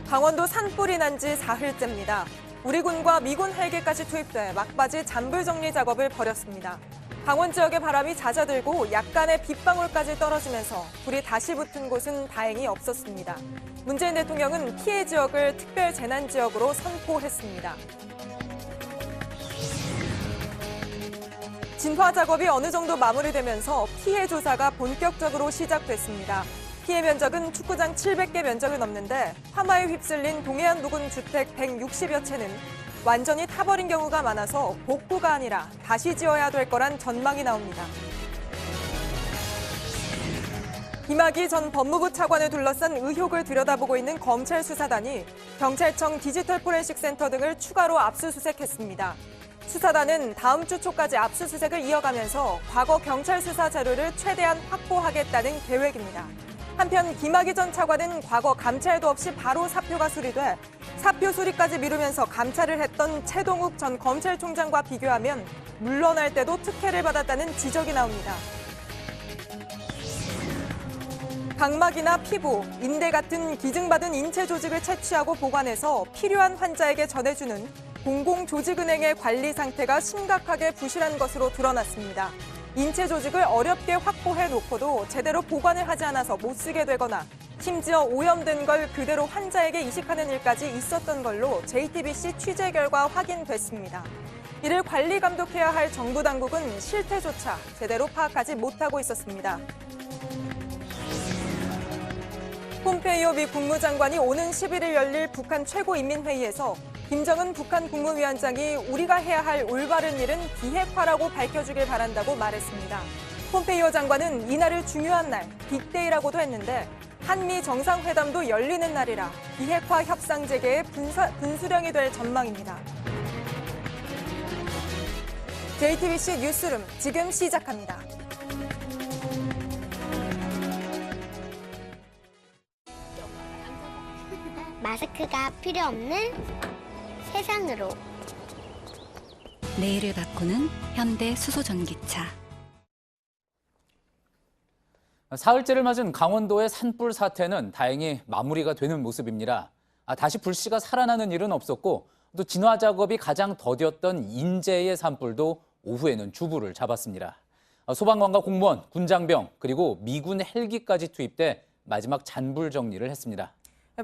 강원도 산불이 난 지 사흘째입니다. 우리 군과 미군 헬기까지 투입돼 막바지 잔불 정리 작업을 벌였습니다. 강원 지역의 바람이 잦아들고 약간의 빗방울까지 떨어지면서 불이 다시 붙은 곳은 다행히 없었습니다. 문재인 대통령은 피해 지역을 특별 재난 지역으로 선포했습니다. 진화 작업이 어느 정도 마무리되면서 피해 조사가 본격적으로 시작됐습니다. 피해 면적은 축구장 700개 면적을 넘는데 화마에 휩쓸린 동해안 부근 주택 160여 채는 완전히 타버린 경우가 많아서 복구가 아니라 다시 지어야 될 거란 전망이 나옵니다. 김학의 전 법무부 차관을 둘러싼 의혹을 들여다보고 있는 검찰 수사단이 경찰청 디지털 포렌식 센터 등을 추가로 압수수색했습니다. 수사단은 다음 주 초까지 압수수색을 이어가면서 과거 경찰 수사 자료를 최대한 확보하겠다는 계획입니다. 한편 김학의 전 차관은 과거 감찰도 없이 바로 사표가 수리돼 사표 수리까지 미루면서 감찰을 했던 최동욱 전 검찰총장과 비교하면 물러날 때도 특혜를 받았다는 지적이 나옵니다. 각막이나 피부, 인대 같은 기증받은 인체 조직을 채취하고 보관해서 필요한 환자에게 전해주는 공공조직은행의 관리 상태가 심각하게 부실한 것으로 드러났습니다. 인체 조직을 어렵게 확보해 놓고도 제대로 보관을 하지 않아서 못 쓰게 되거나 심지어 오염된 걸 그대로 환자에게 이식하는 일까지 있었던 걸로 JTBC 취재 결과 확인됐습니다. 이를 관리 감독해야 할 정부 당국은 실태조차 제대로 파악하지 못하고 있었습니다. 폼페이오 미 국무장관이 오는 11일 열릴 북한 최고인민회의에서 김정은 북한 국무위원장이 우리가 해야 할 올바른 일은 비핵화라고 밝혀주길 바란다고 말했습니다. 폼페이오 장관은 이날을 중요한 날, 빅데이라고도 했는데 한미 정상회담도 열리는 날이라 비핵화 협상 재개의 분수령이 될 전망입니다. JTBC 뉴스룸 지금 시작합니다. 마스크가 필요 없는 세상으로. 내일을 바꾸는 현대 수소전기차. 사흘째를 맞은 강원도의 산불 사태는 다행히 마무리가 되는 모습입니다. 다시 불씨가 살아나는 일은 없었고 또 진화 작업이 가장 더뎠던 인제의 산불도 오후에는 주부를 잡았습니다. 소방관과 공무원, 군장병 그리고 미군 헬기까지 투입돼 마지막 잔불 정리를 했습니다.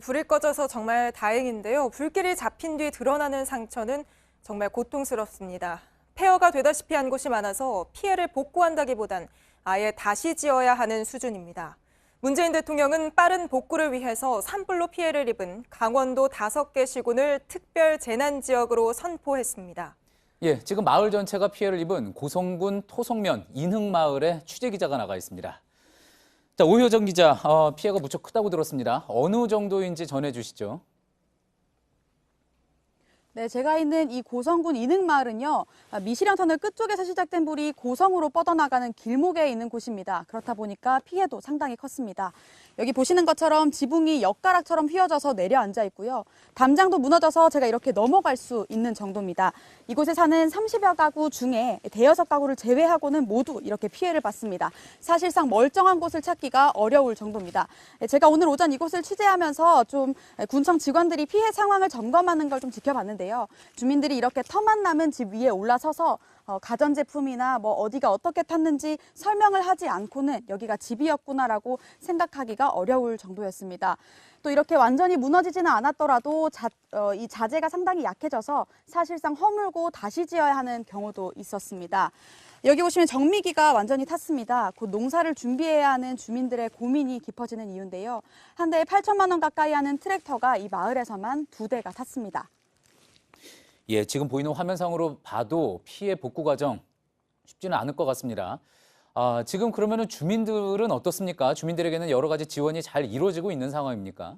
불이 꺼져서 정말 다행인데요. 불길이 잡힌 뒤 드러나는 상처는 정말 고통스럽습니다. 폐허가 되다시피 한 곳이 많아서 피해를 복구한다기보단 아예 다시 지어야 하는 수준입니다. 문재인 대통령은 빠른 복구를 위해서 산불로 피해를 입은 강원도 5개 시군을 특별 재난지역으로 선포했습니다. 예, 지금 마을 전체가 피해를 입은 고성군 토성면 인흥마을에 취재기자가 나가 있습니다. 자, 오효정 기자, 피해가 무척 크다고 들었습니다. 어느 정도인지 전해주시죠. 네, 제가 있는 이 고성군 인흥마을은요, 미시령 터널 끝쪽에서 시작된 불이 고성으로 뻗어나가는 길목에 있는 곳입니다. 그렇다 보니까 피해도 상당히 컸습니다. 여기 보시는 것처럼 지붕이 엿가락처럼 휘어져서 내려앉아 있고요. 담장도 무너져서 제가 이렇게 넘어갈 수 있는 정도입니다. 이곳에 사는 30여 가구 중에 대여섯 가구를 제외하고는 모두 이렇게 피해를 봤습니다. 사실상 멀쩡한 곳을 찾기가 어려울 정도입니다. 제가 오늘 오전 이곳을 취재하면서 좀 군청 직원들이 피해 상황을 점검하는 걸 좀 지켜봤는데요. 주민들이 이렇게 터만 남은 집 위에 올라서서 가전제품이나 어디가 어떻게 탔는지 설명을 하지 않고는 여기가 집이었구나라고 생각하기가 어려울 정도였습니다. 또 이렇게 완전히 무너지지는 않았더라도 이 자재가 상당히 약해져서 사실상 허물고 다시 지어야 하는 경우도 있었습니다. 여기 보시면 정미기가 완전히 탔습니다. 곧 농사를 준비해야 하는 주민들의 고민이 깊어지는 이유인데요. 한 대에 8천만 원 가까이 하는 트랙터가 이 마을에서만 2대가 탔습니다. 예, 지금 보이는 화면상으로 봐도 피해 복구 과정 쉽지는 않을 것 같습니다. 지금 그러면은 주민들은 어떻습니까? 주민들에게는 여러 가지 지원이 잘 이루어지고 있는 상황입니까?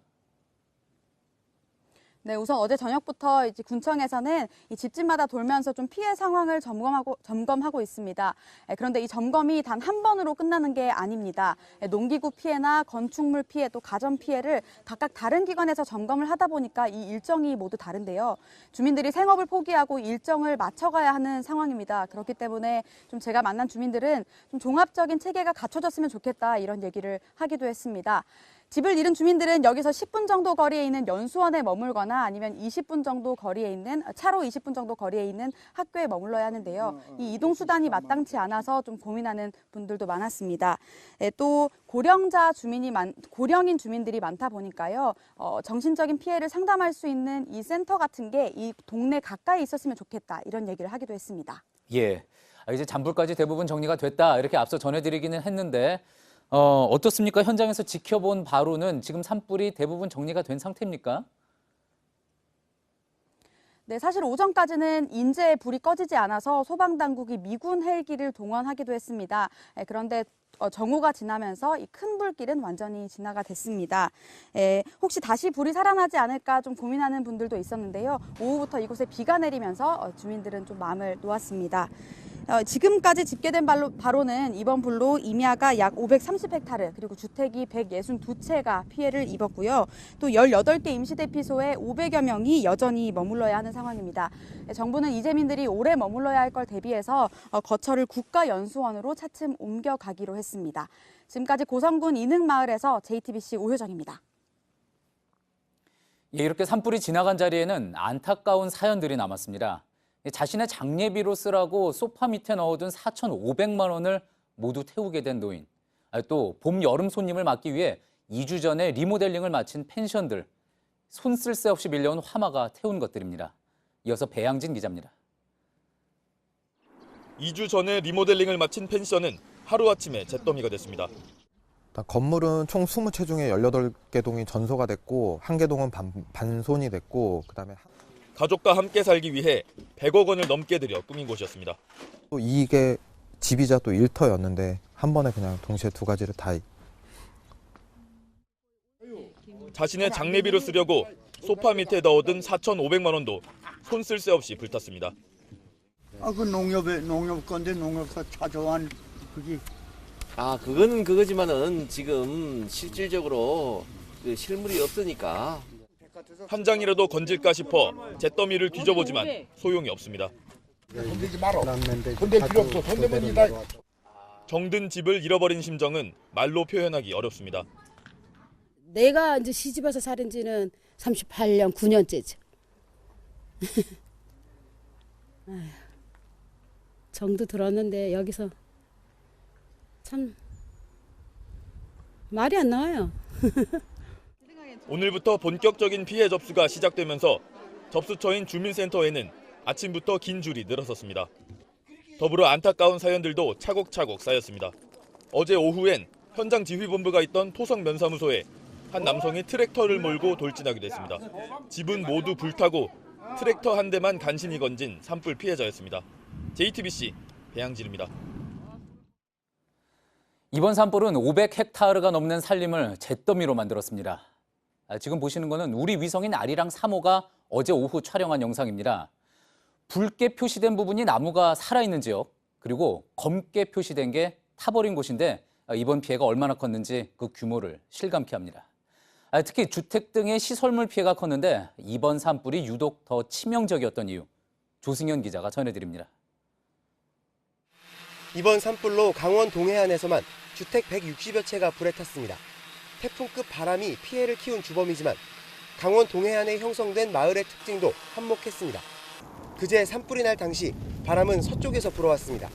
네, 우선 어제 저녁부터 이제 군청에서는 이 집집마다 돌면서 좀 피해 상황을 점검하고 있습니다. 그런데 이 점검이 단 한 번으로 끝나는 게 아닙니다. 농기구 피해나 건축물 피해 또 가전 피해를 각각 다른 기관에서 점검을 하다 보니까 이 일정이 모두 다른데요. 주민들이 생업을 포기하고 일정을 맞춰가야 하는 상황입니다. 그렇기 때문에 좀 제가 만난 주민들은 좀 종합적인 체계가 갖춰졌으면 좋겠다 이런 얘기를 하기도 했습니다. 집을 잃은 주민들은 여기서 10분 정도 거리에 있는 연수원에 머물거나 아니면 20분 정도 거리에 있는 차로 20분 정도 거리에 있는 학교에 머물러야 하는데요. 이 이동 수단이 마땅치 않아서 좀 고민하는 분들도 많았습니다. 또 고령인 주민들이 많다 보니까요. 정신적인 피해를 상담할 수 있는 이 센터 같은 게 이 동네 가까이 있었으면 좋겠다 이런 얘기를 하기도 했습니다. 예. 이제 잔불까지 대부분 정리가 됐다 이렇게 앞서 전해드리기는 했는데 어떻습니까? 현장에서 지켜본 바로는 지금 산불이 대부분 정리가 된 상태입니까? 네, 사실 오전까지는 인제에 불이 꺼지지 않아서 소방당국이 미군 헬기를 동원하기도 했습니다. 그런데 정오가 지나면서 이 큰 불길은 완전히 진화가 됐습니다. 혹시 다시 불이 살아나지 않을까 좀 고민하는 분들도 있었는데요. 오후부터 이곳에 비가 내리면서 주민들은 좀 마음을 놓았습니다. 지금까지 집계된 바로는 이번 불로 임야가 약 530헥타르 그리고 주택이 162채가 피해를 입었고요. 또 18개 임시대피소에 500여 명이 여전히 머물러야 하는 상황입니다. 정부는 이재민들이 오래 머물러야 할 걸 대비해서 거처를 국가연수원으로 차츰 옮겨가기로 했습니다. 지금까지 고성군 인흥마을에서 JTBC 오효정입니다. 예, 이렇게 산불이 지나간 자리에는 안타까운 사연들이 남았습니다. 자신의 장례비로 쓰라고 소파 밑에 넣어둔 4,500만 원을 모두 태우게 된 노인. 또 봄, 여름 손님을 맞기 위해 2주 전에 리모델링을 마친 펜션들. 손 쓸 새 없이 밀려온 화마가 태운 것들입니다. 이어서 배양진 기자입니다. 2주 전에 리모델링을 마친 펜션은 하루아침에 잿더미가 됐습니다. 건물은 총 20채 중에 18개 동이 전소가 됐고 1개 동은 반손이 됐고 그다음에 가족과 함께 살기 위해 100억 원을 넘게 들여 꾸민 곳이었습니다. 또 이게 집이자 또 일터였는데 한 번에 그냥 동시에 두 가지를 다. 자신의 장례비로 쓰려고 소파 밑에 넣어둔 4,500만 원도 손 쓸 새 없이 불탔습니다. 그 농협 건데 농협에서 찾아온 그게. 그거는 그거지만은 지금 실질적으로 그 실물이 없으니까. 한 장이라도 건질까 싶어 잿더미를 뒤져보지만 소용이 없습니다. 건들지 마라. 건들 필요 없어. 건들면 이다. 정든 집을 잃어버린 심정은 말로 표현하기 어렵습니다. 내가 이제 시집와서 살은 지는 38년, 9년째죠. 정도 들었는데 여기서 참 말이 안 나와요. 오늘부터 본격적인 피해 접수가 시작되면서 접수처인 주민센터에는 아침부터 긴 줄이 늘어섰습니다. 더불어 안타까운 사연들도 차곡차곡 쌓였습니다. 어제 오후엔 현장 지휘본부가 있던 토성 면사무소에 한 남성이 트랙터를 몰고 돌진하기도 했습니다. 집은 모두 불타고 트랙터 한 대만 간신히 건진 산불 피해자였습니다. JTBC 배양진입니다. 이번 산불은 500헥타르가 넘는 산림을 잿더미로 만들었습니다. 지금 보시는 거는 우리 위성인 아리랑 3호가 어제 오후 촬영한 영상입니다. 붉게 표시된 부분이 나무가 살아있는 지역, 그리고 검게 표시된 게 타버린 곳인데 이번 피해가 얼마나 컸는지 그 규모를 실감케 합니다. 특히 주택 등의 시설물 피해가 컸는데 이번 산불이 유독 더 치명적이었던 이유, 조승현 기자가 전해드립니다. 이번 산불로 강원 동해안에서만 주택 160여 채가 불에 탔습니다. 태풍급 바람이 피해를 키운 주범이지만 강원 동해안에 형성된 마을의 특징도 한몫했습니다. 그제 산불이 날 당시 바람은 서쪽에서 불어왔습니다.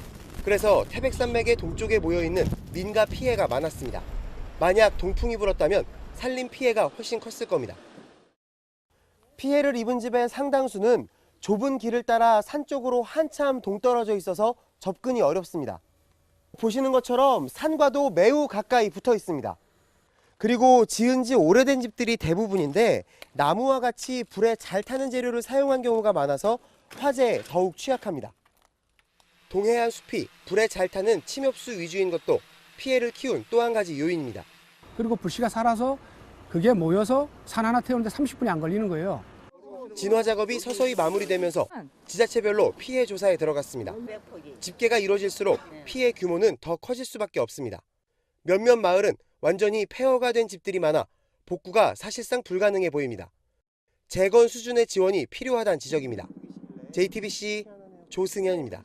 그래서 태백산맥의 동쪽에 모여있는 민가 피해가 많았습니다. 만약 동풍이 불었다면 산림 피해가 훨씬 컸을 겁니다. 피해를 입은 집의 상당수는 좁은 길을 따라 산 쪽으로 한참 동떨어져 있어서 접근이 어렵습니다. 보시는 것처럼 산과도 매우 가까이 붙어 있습니다. 그리고 지은 지 오래된 집들이 대부분인데 나무와 같이 불에 잘 타는 재료를 사용한 경우가 많아서 화재에 더욱 취약합니다. 동해안 숲이 불에 잘 타는 침엽수 위주인 것도 피해를 키운 또 한 가지 요인입니다. 그리고 불씨가 살아서 그게 모여서 산 하나 태우는데 30분이 안 걸리는 거예요. 진화 작업이 서서히 마무리되면서 지자체별로 피해 조사에 들어갔습니다. 집계가 이루어질수록 피해 규모는 더 커질 수밖에 없습니다. 몇몇 마을은 완전히 폐허가 된 집들이 많아 복구가 사실상 불가능해 보입니다. 재건 수준의 지원이 필요하다는 지적입니다. JTBC 조승현입니다.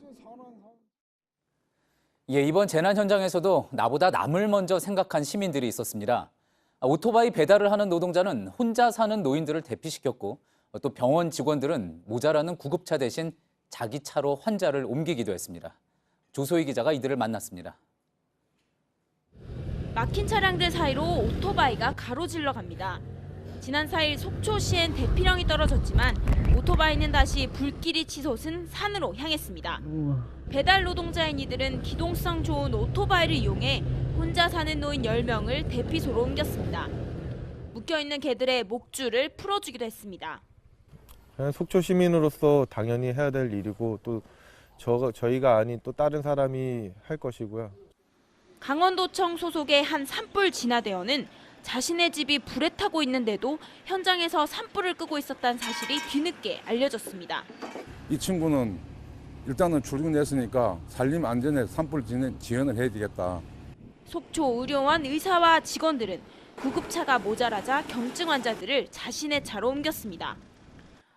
예, 이번 재난 현장에서도 나보다 남을 먼저 생각한 시민들이 있었습니다. 오토바이 배달을 하는 노동자는 혼자 사는 노인들을 대피시켰고 또 병원 직원들은 모자라는 구급차 대신 자기 차로 환자를 옮기기도 했습니다. 조소희 기자가 이들을 만났습니다. 막힌 차량들 사이로 오토바이가 가로질러 갑니다. 지난 4일 속초시엔 대피령이 떨어졌지만 오토바이는 다시 불길이 치솟은 산으로 향했습니다. 배달 노동자인 이들은 기동성 좋은 오토바이를 이용해 혼자 사는 노인 10명을 대피소로 옮겼습니다. 묶여있는 개들의 목줄을 풀어주기도 했습니다. 속초 시민으로서 당연히 해야 될 일이고 또 저희가 아닌 또 다른 사람이 할 것이고요. 강원도청 소속의 한 산불 진화대원은 자신의 집이 불에 타고 있는데도 현장에서 산불을 끄고 있었다는 사실이 뒤늦게 알려졌습니다. 이 친구는 일단은 출근했으니까 산림 안전에 산불 지원을 해야 되겠다. 속초 의료원 의사와 직원들은 구급차가 모자라자 경증 환자들을 자신의 차로 옮겼습니다.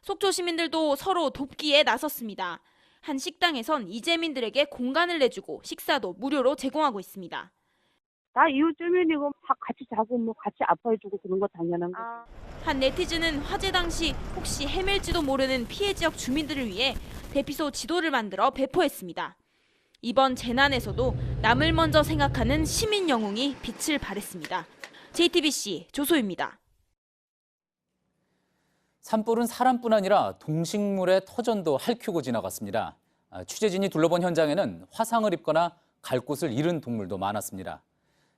속초 시민들도 서로 돕기에 나섰습니다. 한 식당에선 이재민들에게 공간을 내주고 식사도 무료로 제공하고 있습니다. 다 이웃 주민이고 다 같이 자고 뭐 같이 아파해주고 그런 거 당연한 거죠. 한 네티즌은 화재 당시 혹시 헤맬지도 모르는 피해 지역 주민들을 위해 대피소 지도를 만들어 배포했습니다. 이번 재난에서도 남을 먼저 생각하는 시민 영웅이 빛을 발했습니다. JTBC 조소희입니다. 산불은 사람뿐 아니라 동식물의 터전도 핥히고 지나갔습니다. 취재진이 둘러본 현장에는 화상을 입거나 갈 곳을 잃은 동물도 많았습니다.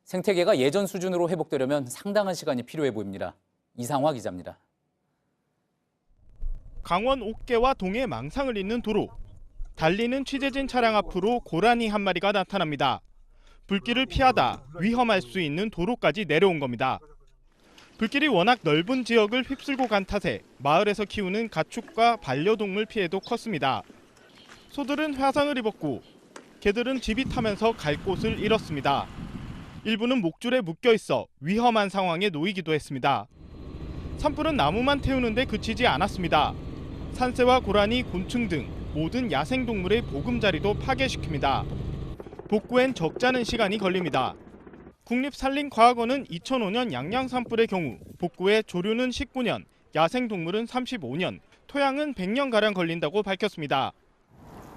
생태계가 예전 수준으로 회복되려면 상당한 시간이 필요해 보입니다. 이상화 기자입니다. 강원 옥계와 동해 망상을 잇는 도로. 달리는 취재진 차량 앞으로 고라니 한 마리가 나타납니다. 불길을 피하다 위험할 수 있는 도로까지 내려온 겁니다. 불길이 워낙 넓은 지역을 휩쓸고 간 탓에 마을에서 키우는 가축과 반려동물 피해도 컸습니다. 소들은 화상을 입었고 개들은 집이 타면서 갈 곳을 잃었습니다. 일부는 목줄에 묶여 있어 위험한 상황에 놓이기도 했습니다. 산불은 나무만 태우는데 그치지 않았습니다. 산새와 고라니, 곤충 등 모든 야생동물의 보금자리도 파괴시킵니다. 복구엔 적잖은 시간이 걸립니다. 국립산림과학원은 2005년 양양 산불의 경우 복구에 조류는 19년, 야생동물은 35년, 토양은 100년가량 걸린다고 밝혔습니다.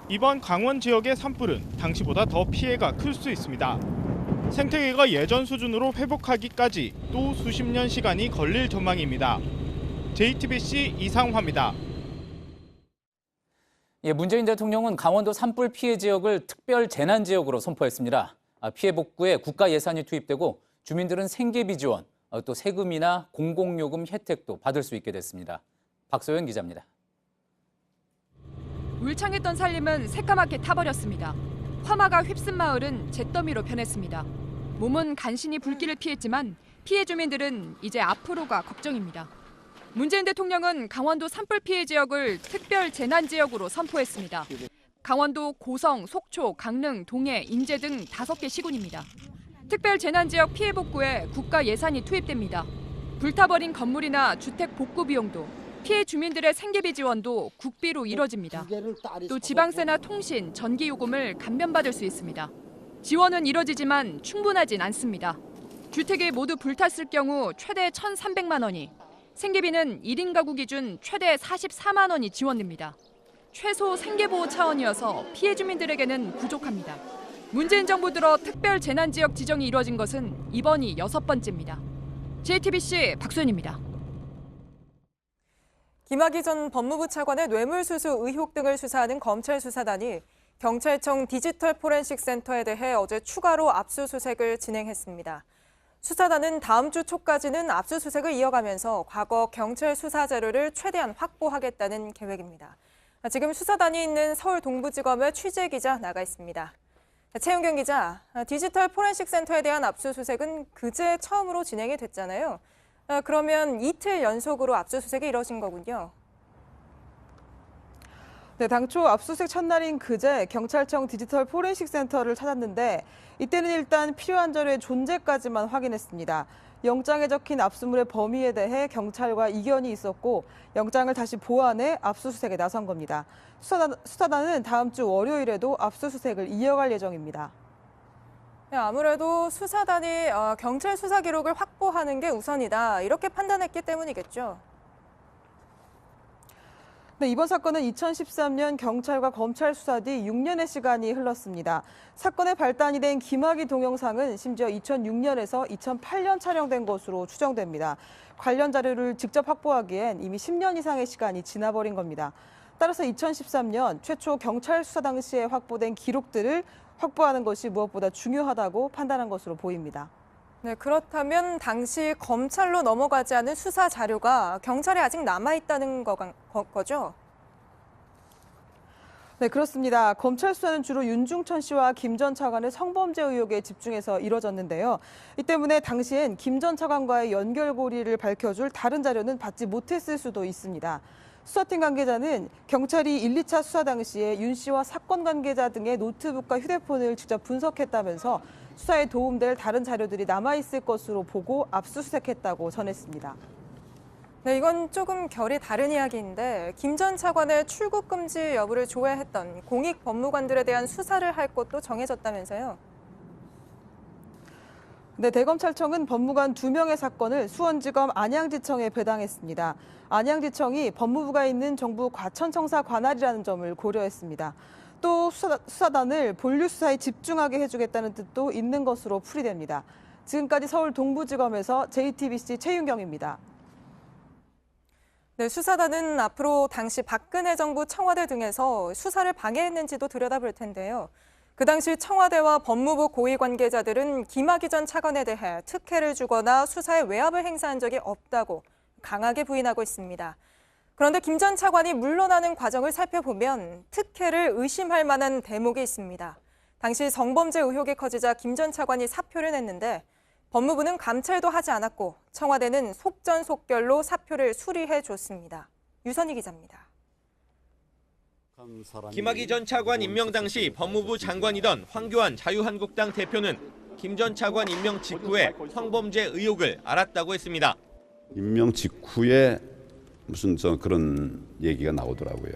이번 강원 지역의 산불은 당시보다 더 피해가 클 수 있습니다. 생태계가 예전 수준으로 회복하기까지 또 수십 년 시간이 걸릴 전망입니다. JTBC 이상화입니다. 문재인 대통령은 강원도 산불 피해 지역을 특별 재난 지역으로 선포했습니다. 피해 복구에 국가 예산이 투입되고 주민들은 생계비 지원, 또 세금이나 공공요금 혜택도 받을 수 있게 됐습니다. 박소연 기자입니다. 울창했던 살림은 새까맣게 타버렸습니다. 화마가 휩쓴 마을은 잿더미로 변했습니다. 몸은 간신히 불길을 피했지만 피해 주민들은 이제 앞으로가 걱정입니다. 문재인 대통령은 강원도 산불 피해 지역을 특별 재난 지역으로 선포했습니다. 강원도 고성, 속초, 강릉, 동해, 인제 등 5개 시군입니다. 특별 재난 지역 피해 복구에 국가 예산이 투입됩니다. 불타버린 건물이나 주택 복구 비용도 피해 주민들의 생계비 지원도 국비로 이뤄집니다. 또 지방세나 통신, 전기 요금을 감면받을 수 있습니다. 지원은 이뤄지지만 충분하진 않습니다. 주택이 모두 불탔을 경우 최대 1,300만 원이, 생계비는 1인 가구 기준 최대 44만 원이 지원됩니다. 최소 생계보호 차원이어서 피해 주민들에게는 부족합니다. 문재인 정부 들어 특별 재난 지역 지정이 이뤄진 것은 이번이 6번째입니다. JTBC 박소연입니다. 김학의 전 법무부 차관의 뇌물수수 의혹 등을 수사하는 검찰 수사단이 경찰청 디지털 포렌식 센터에 대해 어제 추가로 압수수색을 진행했습니다. 수사단은 다음 주 초까지는 압수수색을 이어가면서 과거 경찰 수사 자료를 최대한 확보하겠다는 계획입니다. 지금 수사단이 있는 서울 동부지검에 취재기자 나가 있습니다. 최윤경 기자, 디지털 포렌식 센터에 대한 압수수색은 그제 처음으로 진행이 됐잖아요. 그러면 이틀 연속으로 압수수색이 이뤄진 거군요. 네, 당초 압수수색 첫날인 그제 경찰청 디지털 포렌식 센터를 찾았는데 이때는 일단 필요한 자료의 존재까지만 확인했습니다. 영장에 적힌 압수물의 범위에 대해 경찰과 이견이 있었고 영장을 다시 보완해 압수수색에 나선 겁니다. 수사단은 다음 주 월요일에도 압수수색을 이어갈 예정입니다. 네, 아무래도 수사단이 경찰 수사 기록을 확보하는 게 우선이다. 이렇게 판단했기 때문이겠죠. 네, 이번 사건은 2013년 경찰과 검찰 수사 뒤 6년의 시간이 흘렀습니다. 사건의 발단이 된 김학의 동영상은 심지어 2006년에서 2008년 촬영된 것으로 추정됩니다. 관련 자료를 직접 확보하기엔 이미 10년 이상의 시간이 지나버린 겁니다. 따라서 2013년 최초 경찰 수사 당시에 확보된 기록들을 확보하는 것이 무엇보다 중요하다고 판단한 것으로 보입니다. 네, 그렇다면 당시 검찰로 넘어가지 않은 수사 자료가 경찰에 아직 남아있다는 거죠? 네, 그렇습니다. 검찰 수사는 주로 윤중천 씨와 김 전 차관의 성범죄 의혹에 집중해서 이뤄졌는데요. 이 때문에 당시엔 김 전 차관과의 연결고리를 밝혀줄 다른 자료는 받지 못했을 수도 있습니다. 수사팀 관계자는 경찰이 1, 2차 수사 당시에 윤 씨와 사건 관계자 등의 노트북과 휴대폰을 직접 분석했다면서 수사에 도움될 다른 자료들이 남아있을 것으로 보고 압수수색했다고 전했습니다. 네, 이건 조금 결이 다른 이야기인데 김 전 차관의 출국 금지 여부를 조회했던 공익 법무관들에 대한 수사를 할 것도 정해졌다면서요? 네, 대검찰청은 법무관 2명의 사건을 수원지검 안양지청에 배당했습니다. 안양지청이 법무부가 있는 정부 과천청사 관할이라는 점을 고려했습니다. 또 수사단을 본류 수사에 집중하게 해주겠다는 뜻도 있는 것으로 풀이됩니다. 지금까지 서울 동부지검에서 JTBC 최윤경입니다. 네, 수사단은 앞으로 당시 박근혜 정부 청와대 등에서 수사를 방해했는지도 들여다볼 텐데요. 그 당시 청와대와 법무부 고위 관계자들은 김학의 전 차관에 대해 특혜를 주거나 수사에 외압을 행사한 적이 없다고 강하게 부인하고 있습니다. 그런데 김 전 차관이 물러나는 과정을 살펴보면 특혜를 의심할 만한 대목이 있습니다. 당시 성범죄 의혹이 커지자 김 전 차관이 사표를 냈는데 법무부는 감찰도 하지 않았고 청와대는 속전속결로 사표를 수리해 줬습니다. 유선희 기자입니다. 김학의 전 차관 임명 당시 법무부 장관이던 황교안 자유한국당 대표는 김 전 차관 임명 직후에 성범죄 의혹을 알았다고 했습니다. 임명 직후에 무슨 그런 얘기가 나오더라고요.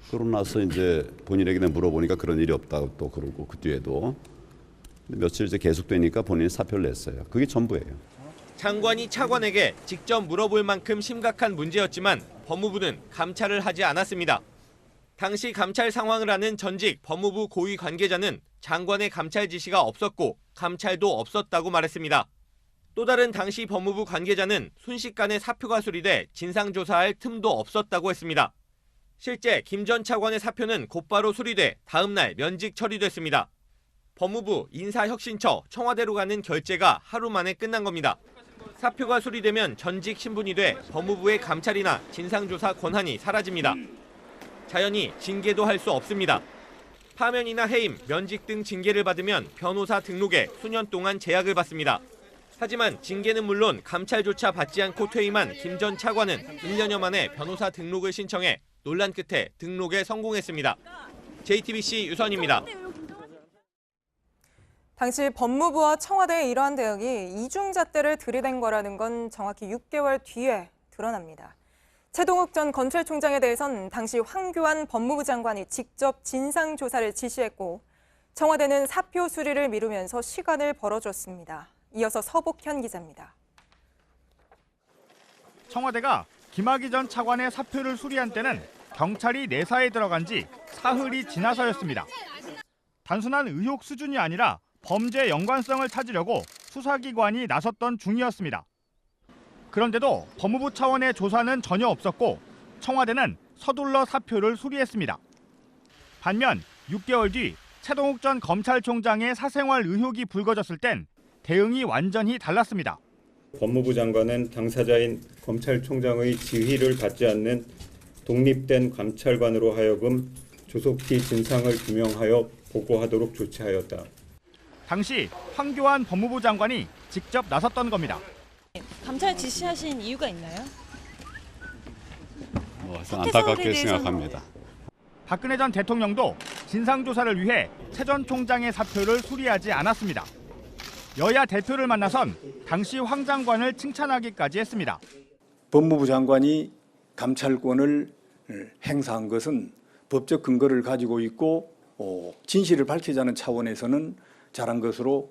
그러고 나서 이제 본인에게 물어보니까 그런 일이 없다고 또 그러고 그 뒤에도 며칠 이제 계속되니까 본인이 사표를 냈어요. 그게 전부예요. 장관이 차관에게 직접 물어볼 만큼 심각한 문제였지만 법무부는 감찰을 하지 않았습니다. 당시 감찰 상황을 아는 전직 법무부 고위 관계자는 장관의 감찰 지시가 없었고 감찰도 없었다고 말했습니다. 또 다른 당시 법무부 관계자는 순식간에 사표가 수리돼 진상조사할 틈도 없었다고 했습니다. 실제 김 전 차관의 사표는 곧바로 수리돼 다음 날 면직 처리됐습니다. 법무부, 인사혁신처, 청와대로 가는 결재가 하루 만에 끝난 겁니다. 사표가 수리되면 전직 신분이 돼 법무부의 감찰이나 진상조사 권한이 사라집니다. 자연히 징계도 할 수 없습니다. 파면이나 해임, 면직 등 징계를 받으면 변호사 등록에 수년 동안 제약을 받습니다. 하지만 징계는 물론 감찰조차 받지 않고 퇴임한 김 전 차관은 1년여 만에 변호사 등록을 신청해 논란 끝에 등록에 성공했습니다. JTBC 유선입니다. 당시 법무부와 청와대의 이러한 대응이 이중잣대를 들이댄 거라는 건 정확히 6개월 뒤에 드러납니다. 최동욱 전 검찰총장에 대해선 당시 황교안 법무부 장관이 직접 진상조사를 지시했고 청와대는 사표 수리를 미루면서 시간을 벌어줬습니다. 이어서 서복현 기자입니다. 청와대가 김학의 전 차관의 사표를 수리한 때는 경찰이 내사에 들어간 지 사흘이 지나서였습니다. 단순한 의혹 수준이 아니라 범죄 연관성을 찾으려고 수사기관이 나섰던 중이었습니다. 그런데도 법무부 차원의 조사는 전혀 없었고 청와대는 서둘러 사표를 수리했습니다. 반면 6개월 뒤 최동욱 전 검찰총장의 사생활 의혹이 불거졌을 땐 대응이 완전히 달랐습니다. 법무부 장관은 당사자인 검찰총장의 지휘를 받지 않는 독립된 감찰관으로 하여금 조속히 진상을 규명하여 보고하도록 조치하였다. 당시 황교안 법무부 장관이 직접 나섰던 겁니다. 감찰 지시하신 이유가 있나요? 안타깝게 생각합니다. 박근혜 전 대통령도 진상조사를 위해 최 전 총장의 사표를 수리하지 않았습니다. 여야 대표를 만나선 당시 황 장관을 칭찬하기까지 했습니다. 법무부 장관이 감찰권을 행사한 것은 법적 근거를 가지고 있고 진실을 밝히자는 차원에서는 잘한 것으로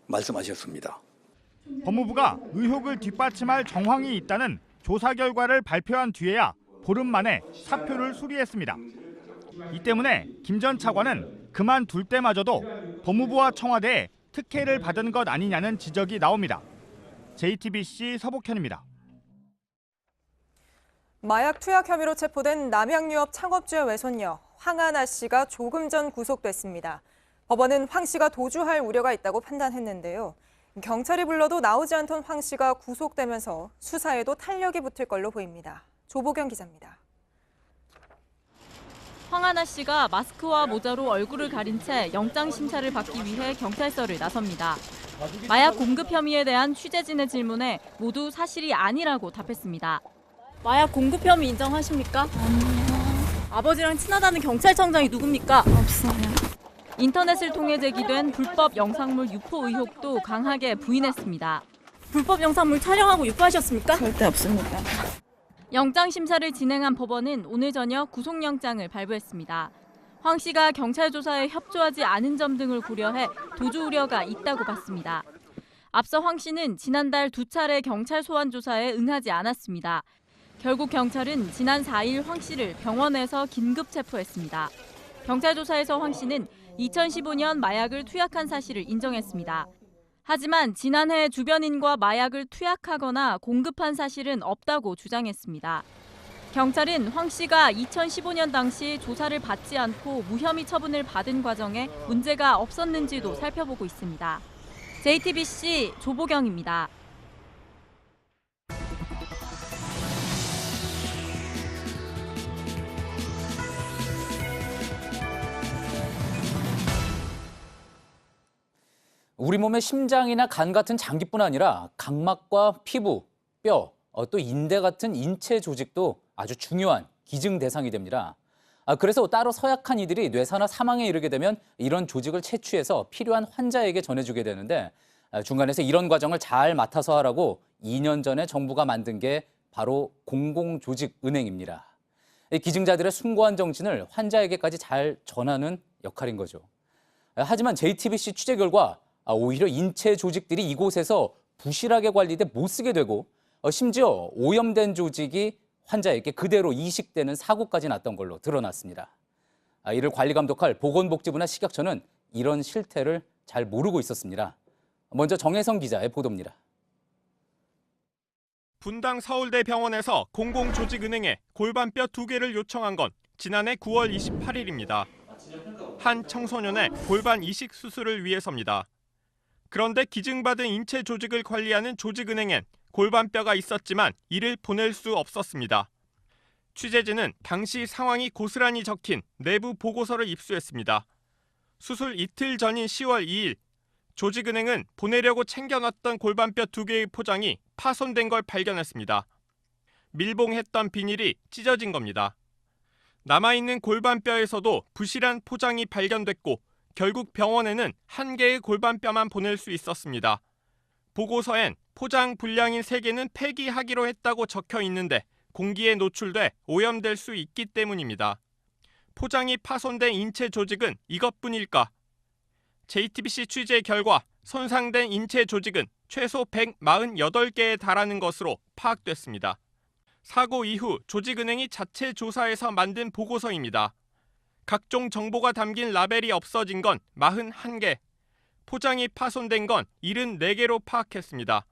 말씀하셨습니다. 법무부가 의혹을 뒷받침할 정황이 있다는 조사 결과를 발표한 뒤에야 보름 만에 사표를 수리했습니다. 이 때문에 김 전 차관은 그만둘 때마저도 법무부와 청와대에 특혜를 받은 것 아니냐는 지적이 나옵니다. JTBC 서복현입니다. 마약 투약 혐의로 체포된 남양유업 창업주의 외손녀 황하나 씨가 조금 전 구속됐습니다. 법원은 황 씨가 도주할 우려가 있다고 판단했는데요. 경찰이 불러도 나오지 않던 황 씨가 구속되면서 수사에도 탄력이 붙을 걸로 보입니다. 조보경 기자입니다. 황하나 씨가 마스크와 모자로 얼굴을 가린 채 영장 심사를 받기 위해 경찰서를 나섭니다. 마약 공급 혐의에 대한 취재진의 질문에 모두 사실이 아니라고 답했습니다. 마약 공급 혐의 인정하십니까? 아니요. 아버지랑 친하다는 경찰청장이 누굽니까? 없어요. 인터넷을 통해 제기된 불법 영상물 유포 의혹도 강하게 부인했습니다. 불법 영상물 촬영하고 유포하셨습니까? 절대 없습니다. 영장 심사를 진행한 법원은 오늘 저녁 구속영장을 발부했습니다. 황 씨가 경찰 조사에 협조하지 않은 점 등을 고려해 도주 우려가 있다고 봤습니다. 앞서 황 씨는 지난달 2차례 경찰 소환 조사에 응하지 않았습니다. 결국 경찰은 지난 4일 황 씨를 병원에서 긴급 체포했습니다. 경찰 조사에서 황 씨는 2015년 마약을 투약한 사실을 인정했습니다. 하지만 지난해 주변인과 마약을 투약하거나 공급한 사실은 없다고 주장했습니다. 경찰은 황 씨가 2015년 당시 조사를 받지 않고 무혐의 처분을 받은 과정에 문제가 없었는지도 살펴보고 있습니다. JTBC 조보경입니다. 우리 몸의 심장이나 간 같은 장기뿐 아니라 각막과 피부, 뼈, 또 인대 같은 인체 조직도 아주 중요한 기증 대상이 됩니다. 그래서 따로 서약한 이들이 뇌사나 사망에 이르게 되면 이런 조직을 채취해서 필요한 환자에게 전해주게 되는데 중간에서 이런 과정을 잘 맡아서 하라고 2년 전에 정부가 만든 게 바로 공공조직은행입니다. 기증자들의 숭고한 정신을 환자에게까지 잘 전하는 역할인 거죠. 하지만 JTBC 취재 결과 오히려 인체 조직들이 이곳에서 부실하게 관리돼 못 쓰게 되고 심지어 오염된 조직이 환자에게 그대로 이식되는 사고까지 났던 걸로 드러났습니다. 이를 관리 감독할 보건복지부나 식약처는 이런 실태를 잘 모르고 있었습니다. 먼저 정혜성 기자의 보도입니다. 분당 서울대병원에서 공공조직은행에 골반뼈 2개를 요청한 건 지난해 9월 28일입니다. 한 청소년의 골반 이식 수술을 위해서입니다. 그런데 기증받은 인체 조직을 관리하는 조직은행엔 골반뼈가 있었지만 이를 보낼 수 없었습니다. 취재진은 당시 상황이 고스란히 적힌 내부 보고서를 입수했습니다. 수술 이틀 전인 10월 2일, 조직은행은 보내려고 챙겨놨던 골반뼈 2개의 포장이 파손된 걸 발견했습니다. 밀봉했던 비닐이 찢어진 겁니다. 남아있는 골반뼈에서도 부실한 포장이 발견됐고 결국 병원에는 1개의 골반뼈만 보낼 수 있었습니다. 보고서엔 포장 불량인 3개는 폐기하기로 했다고 적혀 있는데 공기에 노출돼 오염될 수 있기 때문입니다. 포장이 파손된 인체 조직은 이것뿐일까? JTBC 취재 결과 손상된 인체 조직은 최소 148개에 달하는 것으로 파악됐습니다. 사고 이후 조직은행이 자체 조사해서 만든 보고서입니다. 각종 정보가 담긴 라벨이 없어진 건 41개, 포장이 파손된 건 74개로 파악했습니다.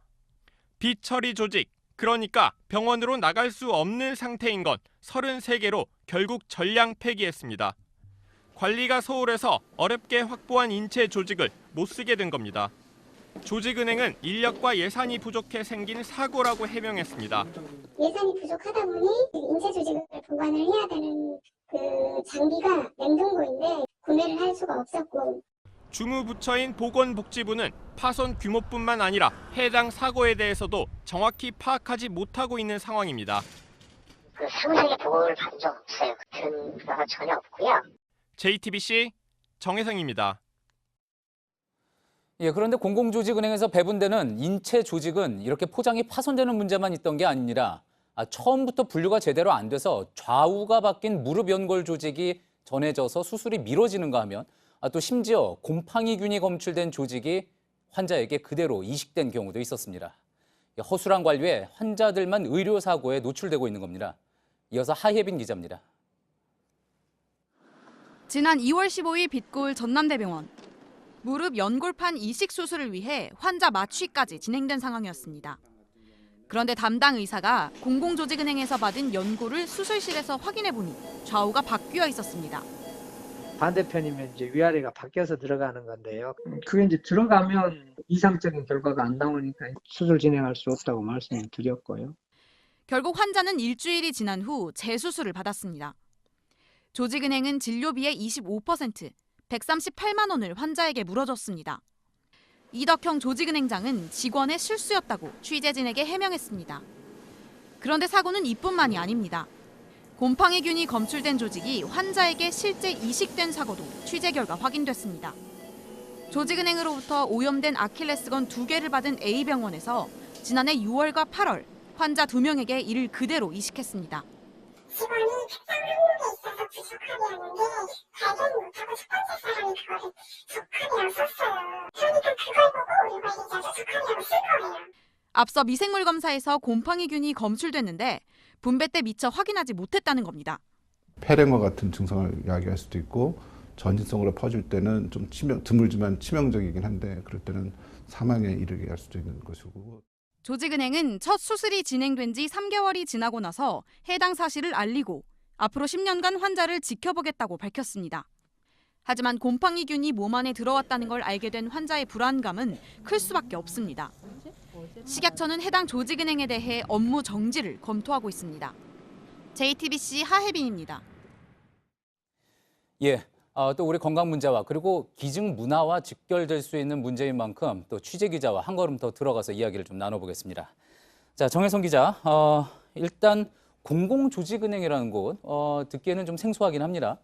비처리 조직, 그러니까 병원으로 나갈 수 없는 상태인 건 33개로 결국 전량 폐기했습니다. 관리가 소홀해서 어렵게 확보한 인체 조직을 못 쓰게 된 겁니다. 조직은행은 인력과 예산이 부족해 생긴 사고라고 해명했습니다. 예산이 부족하다 보니 인체 조직을 보관을 해야 되는 그 장비가 냉동고인데 구매를 할 수가 없었고. 주무부처인 보건복지부는 파손 규모뿐만 아니라 해당 사고에 대해서도 정확히 파악하지 못하고 있는 상황입니다. 그 상세하게 보고를 받은 적 없어요. 그런 바가 전혀 없고요. JTBC 정혜성입니다. 그런데 공공조직은행에서 배분되는 인체 조직은 이렇게 포장이 파손되는 문제만 있던 게 아니라 처음부터 분류가 제대로 안 돼서 좌우가 바뀐 무릎 연골 조직이 전해져서 수술이 미뤄지는가 하면 또 심지어 곰팡이균이 검출된 조직이 환자에게 그대로 이식된 경우도 있었습니다. 허술한 관리에 환자들만 의료사고에 노출되고 있는 겁니다. 이어서 하혜빈 기자입니다. 지난 2월 15일 빛골 전남대병원. 무릎 연골판 이식 수술을 위해 환자 마취까지 진행된 상황이었습니다. 그런데 담당 의사가 공공조직은행에서 받은 연고를 수술실에서 확인해 보니 좌우가 바뀌어 있었습니다. 반대편이면 이제 위아래가 바뀌어서 들어가는 건데요. 그게 이제 들어가면 이상적인 결과가 안 나오니까 수술 진행할 수 없다고 말씀을 드렸고요. 결국 환자는 일주일이 지난 후 재수술을 받았습니다. 조직은행은 진료비의 25%, 138만 원을 환자에게 물어줬습니다. 이덕형 조직은행장은 직원의 실수였다고 취재진에게 해명했습니다. 그런데 사고는 이뿐만이 아닙니다. 곰팡이균이 검출된 조직이 환자에게 실제 이식된 사고도 취재 결과 확인됐습니다. 조직은행으로부터 오염된 아킬레스건 2개를 받은 A병원에서 지난해 6월과 8월 환자 2명에게 이를 그대로 이식했습니다. 직원이 백상 항목에 있어서 부족하게 하는데 발견 못하고 첫 번째 사람이 그거를 적합이라고 썼어요. 그러니까 그걸 보고 우리 관리자도 적합이라고 쓸 거예요. 앞서 미생물 검사에서 곰팡이균이 검출됐는데 분배 때 미처 확인하지 못했다는 겁니다. 폐렴과 같은 증상을 야기할 수도 있고 전진성으로 퍼질 때는 좀 드물지만 치명적이긴 한데 그럴 때는 사망에 이르게 할 수도 있는 것이고. 조직은행은 첫 수술이 진행된 지 3개월이 지나고 나서 해당 사실을 알리고 앞으로 10년간 환자를 지켜보겠다고 밝혔습니다. 하지만 곰팡이균이 몸 안에 들어왔다는 걸 알게 된 환자의 불안감은 클 수밖에 없습니다. 식약처는 해당 조직은행에 대해 업무 정지를 검토하고 있습니다. JTBC 하혜빈입니다. 예, 또 우리 건강 문제와 그리고 기증 문화와 직결될 수 있는 문제인 만큼 또 취재 기자와 한 걸음 더 들어가서 이야기를 좀 나눠보겠습니다. 자, 정혜성 기자, 일단 공공조직은행이라는 곳 듣기에는 좀 생소하긴 합니다.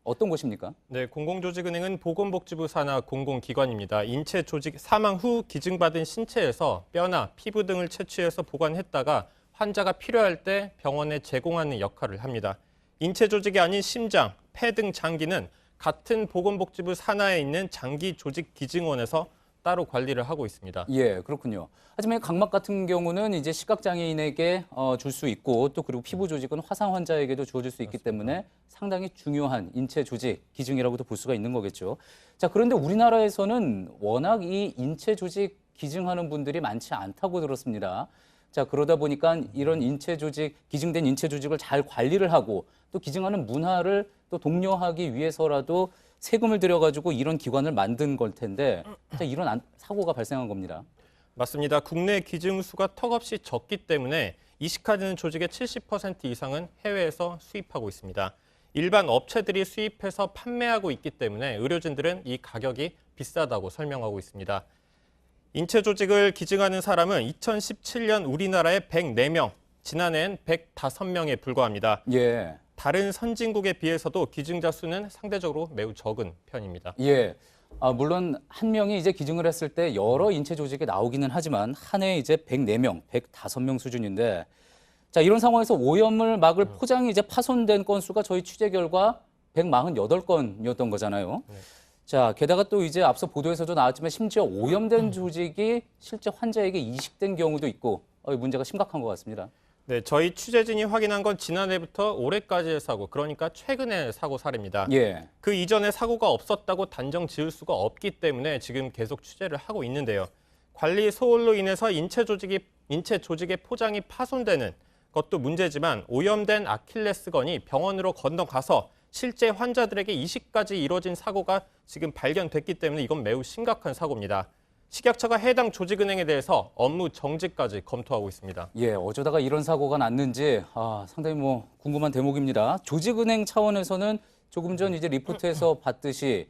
어떤 곳입니까? 네, 공공조직은행은 보건복지부 산하 공공기관입니다. 인체 조직 사망 후 기증받은 신체에서 뼈나 피부 등을 채취해서 보관했다가 환자가 필요할 때 병원에 제공하는 역할을 합니다. 인체 조직이 아닌 심장, 폐 등 장기는 같은 보건복지부 산하에 있는 장기조직기증원에서 따로 관리를 하고 있습니다. 예, 그렇군요. 하지만 각막 같은 경우는 이제 시각장애인에게 줄 수 있고 또 그리고 피부 조직은 화상 환자에게도 주어질 수 있기 때문에 상당히 중요한 인체 조직 기증이라고도 볼 수가 있는 거겠죠. 자, 그런데 우리나라에서는 워낙 이 인체 조직 기증하는 분들이 많지 않다고 들었습니다. 자, 그러다 보니까 이런 인체 조직, 기증된 인체 조직을 잘 관리를 하고 또 기증하는 문화를 또 독려하기 위해서라도 세금을 들여가지고 이런 기관을 만든 걸 텐데 자, 이런 사고가 발생한 겁니다. 맞습니다. 국내 기증 수가 턱없이 적기 때문에 이식하는 조직의 70% 이상은 해외에서 수입하고 있습니다. 일반 업체들이 수입해서 판매하고 있기 때문에 의료진들은 이 가격이 비싸다고 설명하고 있습니다. 인체 조직을 기증하는 사람은 2017년 우리나라에 104명, 지난해엔 105명에 불과합니다. 예. 다른 선진국에 비해서도 기증자 수는 상대적으로 매우 적은 편입니다. 예. 물론 한 명이 이제 기증을 했을 때 여러 인체 조직이 나오기는 하지만 한 해에 이제 104명, 105명 수준인데 자, 이런 상황에서 오염을 막을 포장이 이제 파손된 건수가 저희 취재 결과 148건이었던 거잖아요. 네. 자, 게다가 또 이제 앞서 보도에서도 나왔지만 심지어 오염된 조직이 실제 환자에게 이식된 경우도 있고 문제가 심각한 것 같습니다. 네, 저희 취재진이 확인한 건 지난해부터 올해까지의 사고, 그러니까 최근의 사고 사례입니다. 예. 그 이전에 사고가 없었다고 단정 지을 수가 없기 때문에 지금 계속 취재를 하고 있는데요. 관리 소홀로 인해서 인체 조직의 포장이 파손되는 것도 문제지만 오염된 아킬레스건이 병원으로 건너가서 실제 환자들에게 이식까지 이뤄진 사고가 지금 발견됐기 때문에 이건 매우 심각한 사고입니다. 식약처가 해당 조직은행에 대해서 업무 정지까지 검토하고 있습니다. 예, 어쩌다가 이런 사고가 났는지 상당히 궁금한 대목입니다. 조직은행 차원에서는 조금 전 이제 리포트에서 봤듯이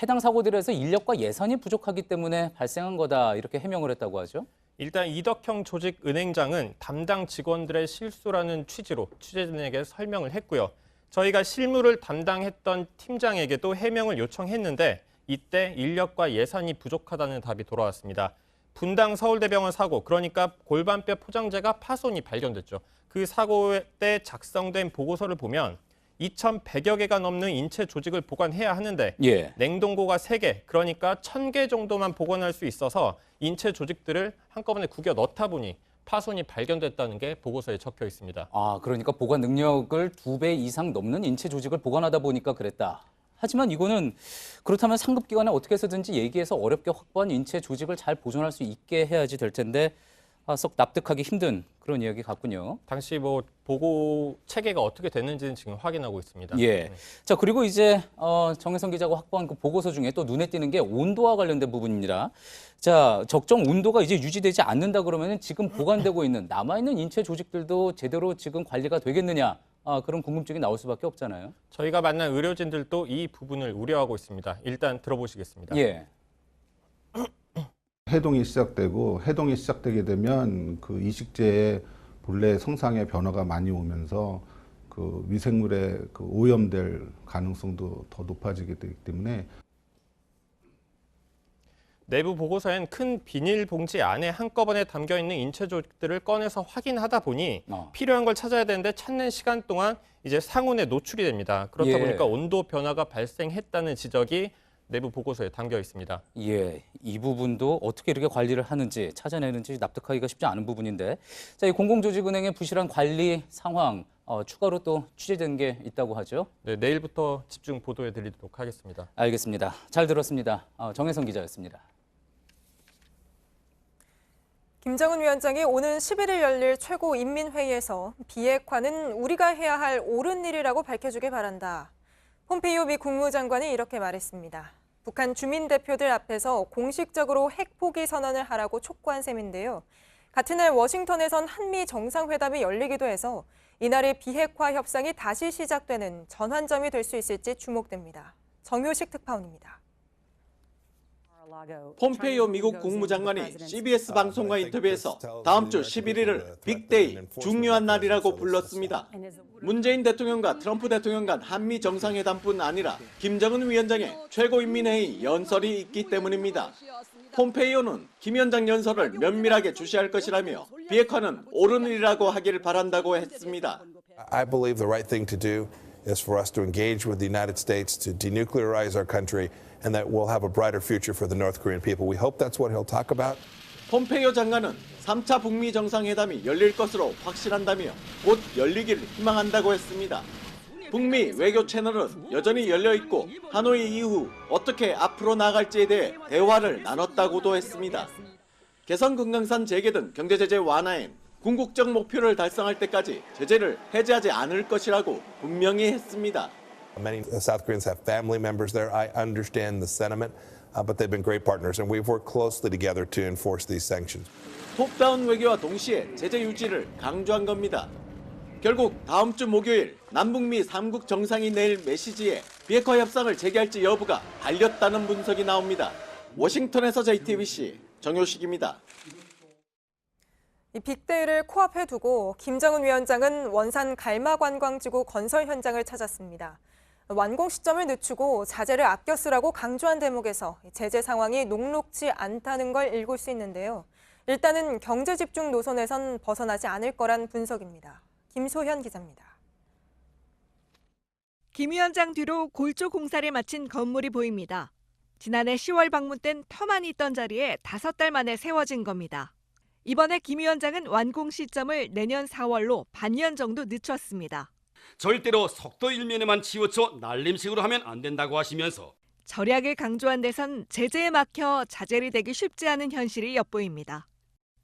해당 사고들에서 인력과 예산이 부족하기 때문에 발생한 거다 이렇게 해명을 했다고 하죠. 일단 이덕형 조직은행장은 담당 직원들의 실수라는 취지로 취재진에게 설명을 했고요. 저희가 실무를 담당했던 팀장에게도 해명을 요청했는데 이때 인력과 예산이 부족하다는 답이 돌아왔습니다. 분당 서울대병원 사고, 그러니까 골반뼈 포장재가 파손이 발견됐죠. 그 사고 때 작성된 보고서를 보면 2,100여 개가 넘는 인체 조직을 보관해야 하는데 예. 냉동고가 3개, 그러니까 1,000개 정도만 보관할 수 있어서 인체 조직들을 한꺼번에 구겨 넣다 보니 파손이 발견됐다는 게 보고서에 적혀 있습니다. 아, 그러니까 보관 능력을 2배 이상 넘는 인체 조직을 보관하다 보니까 그랬다. 하지만 이거는 그렇다면 상급기관에 어떻게 해서든지 얘기해서 어렵게 확보한 인체 조직을 잘 보존할 수 있게 해야지 될 텐데 썩 납득하기 힘든 그런 이야기 같군요. 당시 보고 체계가 어떻게 됐는지는 지금 확인하고 있습니다. 예. 자, 그리고 이제 정혜성 기자가 확보한 그 보고서 중에 또 눈에 띄는 게 온도와 관련된 부분입니다. 자, 적정 온도가 이제 유지되지 않는다 그러면 지금 보관되고 있는 남아있는 인체 조직들도 제대로 지금 관리가 되겠느냐. 그런 궁금증이 나올 수밖에 없잖아요. 저희가 만난 의료진들도 이 부분을 우려하고 있습니다. 일단 들어보시겠습니다. 예. 해동이 시작되게 되면 그 이식제의 본래 성상의 변화가 많이 오면서 그 미생물에 그 오염될 가능성도 더 높아지게 되기 때문에 내부 보고서엔 큰 비닐봉지 안에 한꺼번에 담겨있는 인체 조직들을 꺼내서 확인하다 보니 필요한 걸 찾아야 되는데 찾는 시간 동안 이제 상온에 노출이 됩니다. 그렇다 예. 보니까 온도 변화가 발생했다는 지적이 내부 보고서에 담겨 있습니다. 예, 이 부분도 어떻게 이렇게 관리를 하는지 찾아내는지 납득하기가 쉽지 않은 부분인데, 자, 이 공공조직은행의 부실한 관리 상황 추가로 또 취재된 게 있다고 하죠? 네, 내일부터 집중 보도해 드리도록 하겠습니다. 알겠습니다. 잘 들었습니다. 정혜성 기자였습니다. 김정은 위원장이 오는 11일 열릴 최고인민회의에서 비핵화는 우리가 해야 할 옳은 일이라고 밝혀주길 바란다. 폼페이오 미 국무장관이 이렇게 말했습니다. 북한 주민 대표들 앞에서 공식적으로 핵 포기 선언을 하라고 촉구한 셈인데요. 같은 날 워싱턴에선 한미 정상회담이 열리기도 해서 이날의 비핵화 협상이 다시 시작되는 전환점이 될 수 있을지 주목됩니다. 정효식 특파원입니다. 폼페이오 미국 국무장관이 CBS 방송과 인터뷰에서 다음 주 11일을 빅데이, 중요한 날이라고 불렀습니다. 문재인 대통령과 트럼프 대통령 간 한미 정상회담뿐 아니라 김정은 위원장의 최고인민회의 연설이 있기 때문입니다. 폼페이오는 김 위원장 연설을 면밀하게 주시할 것이라며 비핵화는 옳은 일이라고 하길 바란다고 했습니다. I believe the right thing to do is for us to engage with the United States to denuclearize our country and that we'll have a brighter future for the North Korean people. We hope that's what he'll talk about. 폼페이오 장관은 3차 북미 정상회담이 열릴 것으로 확신한다며 곧 열리길 희망한다고 했습니다. 북미 외교 채널은 여전히 열려 있고 하노이 이후 어떻게 앞으로 나아갈지에 대해 대화를 나눴다고도 했습니다. 개성 금강산 재개 등 경제 제재 완화엔 궁극적 목표를 달성할 때까지 제재를 해제하지 않을 것이라고 분명히 했습니다. Many South Koreans have family members there. I understand the sentiment, but they've been great partners and we've worked closely together to enforce these sanctions. 톱다운 외교와 동시에 제재 유지를 강조한 겁니다. 결국 다음 주 목요일 남북미 3국 정상이 낼 메시지에 비핵화 협상을 재개할지 여부가 달렸다는 분석이 나옵니다. 워싱턴에서 JTBC 정효식입니다. 이 빅데이를 코앞에 두고 김정은 위원장은 원산 갈마관광지구 건설 현장을 찾았습니다. 완공 시점을 늦추고 자재를 아껴 쓰라고 강조한 대목에서 제재 상황이 녹록지 않다는 걸 읽을 수 있는데요. 일단은 경제 집중 노선에선 벗어나지 않을 거란 분석입니다. 김소현 기자입니다. 김 위원장 뒤로 골조 공사를 마친 건물이 보입니다. 지난해 10월 방문 땐 터만 있던 자리에 5달 만에 세워진 겁니다. 이번에 김 위원장은 완공 시점을 내년 4월로 반년 정도 늦췄습니다. 절대로 속도 일면에만 치우쳐 날림식으로 하면 안 된다고 하시면서 절약을 강조한 데선 제재에 막혀 자젤이 되기 쉽지 않은 현실이 엿보입니다.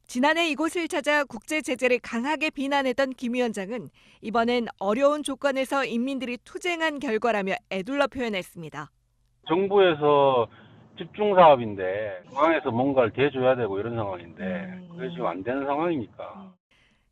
지난해 이곳을 찾아 국제 제재를 강하게 비난했던 김 위원장은 이번엔 어려운 조건에서 인민들이 투쟁한 결과라며 애둘러 표현했습니다. 정부에서 집중 사업인데 중앙에서 뭔가를 대줘야 되고 이런 상황인데 그게 지금 안 되는 상황이니까.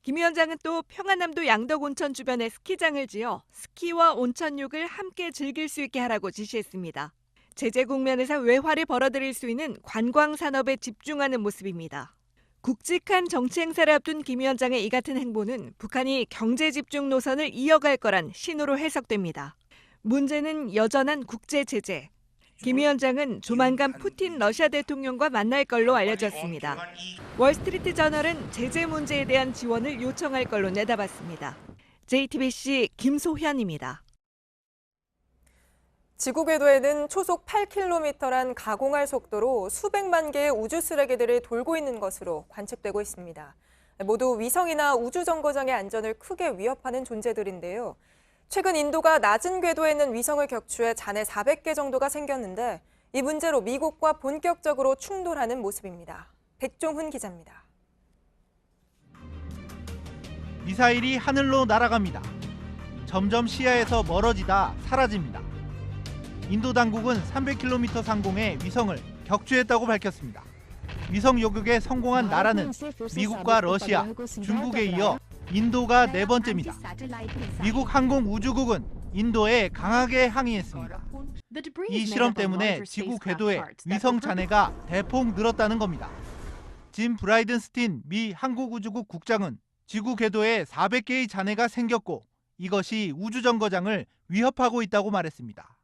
김 위원장은 또 평안남도 양덕 온천 주변에 스키장을 지어 스키와 온천욕을 함께 즐길 수 있게 하라고 지시했습니다. 제재 국면에서 외화를 벌어들일 수 있는 관광 산업에 집중하는 모습입니다. 굵직한 정치 행사를 앞둔 김 위원장의 이 같은 행보는 북한이 경제 집중 노선을 이어갈 거란 신호로 해석됩니다. 문제는 여전한 국제 제재. 김 위원장은 조만간 푸틴 러시아 대통령과 만날 걸로 알려졌습니다. 월스트리트 저널은 제재 문제에 대한 지원을 요청할 걸로 내다봤습니다. JTBC 김소현입니다. 지구 궤도에는 초속 8km란 가공할 속도로 수백만 개의 우주 쓰레기들이 돌고 있는 것으로 관측되고 있습니다. 모두 위성이나 우주 정거장의 안전을 크게 위협하는 존재들인데요. 최근 인도가 낮은 궤도에 있는 위성을 격추해 잔해 400개 정도가 생겼는데 이 문제로 미국과 본격적으로 충돌하는 모습입니다. 백종훈 기자입니다. 미사일이 하늘로 날아갑니다. 점점 시야에서 멀어지다 사라집니다. 인도 당국은 300km 상공의 위성을 격추했다고 밝혔습니다. 위성 요격에 성공한 나라는 미국과 러시아, 중국에 이어 인도가 4번째입니다. 미국 항공우주국은 인도에 강하게 항의했습니다. 이 실험 때문에 지구 궤도에 위성 잔해가 대폭 늘었다는 겁니다. 짐 브라이든스틴 미 한국우주국 국장은 지구 궤도에 400개의 잔해가 생겼고 이것이 우주정거장을 위협하고 있다고 말했습니다.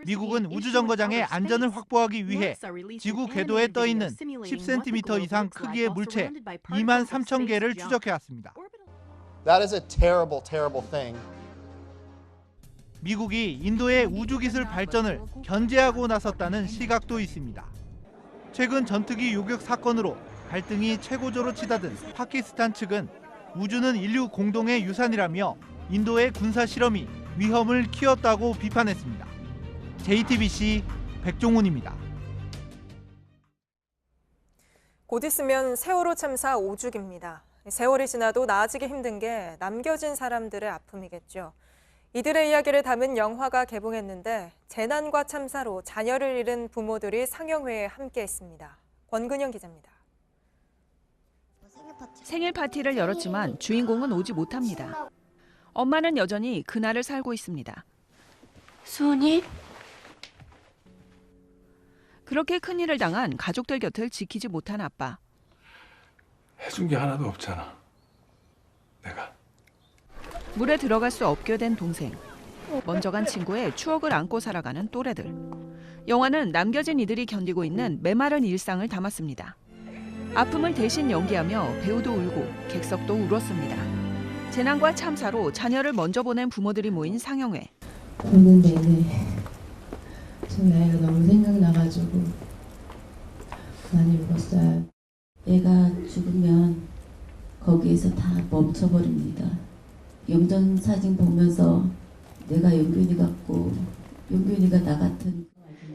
미국은 우주정거장의 안전을 확보하기 위해 지구 궤도에 떠 있는 10cm 이상 크기의 물체 2만 3천 개를 추적해왔습니다. That is a terrible, terrible thing. 미국이 인도의 우주기술 발전을 견제하고 나섰다는 시각도 있습니다. 최근 전투기 요격 사건으로 갈등이 최고조로 치닫은 파키스탄 측은 우주는 인류 공동의 유산이라며 인도의 군사 실험이 위험을 키웠다고 비판했습니다. JTBC 백종훈입니다. 곧 있으면 세월호 참사 5주기입니다. 세월이 지나도 나아지기 힘든 게 남겨진 사람들의 아픔이겠죠. 이들의 이야기를 담은 영화가 개봉했는데 재난과 참사로 자녀를 잃은 부모들이 상영회에 함께했습니다. 권근영 기자입니다. 생일 파티를 열었지만 주인공은 오지 못합니다. 엄마는 여전히 그날을 살고 있습니다. 수은이? 그렇게 큰일을 당한 가족들 곁을 지키지 못한 아빠. 해준 게 하나도 없잖아. 내가. 물에 들어갈 수 없게 된 동생. 먼저 간 친구의 추억을 안고 살아가는 또래들. 영화는 남겨진 이들이 견디고 있는 메마른 일상을 담았습니다. 아픔을 대신 연기하며 배우도 울고 객석도 울었습니다. 재난과 참사로 자녀를 먼저 보낸 부모들이 모인 상영회. 보는 내내 저희 아이가 너무 생각나가지고 많이 울었어요. 얘가 죽으면 거기에서 다 멈춰버립니다. 영전 사진 보면서 내가 용균이 같고 용균이가 나 같은.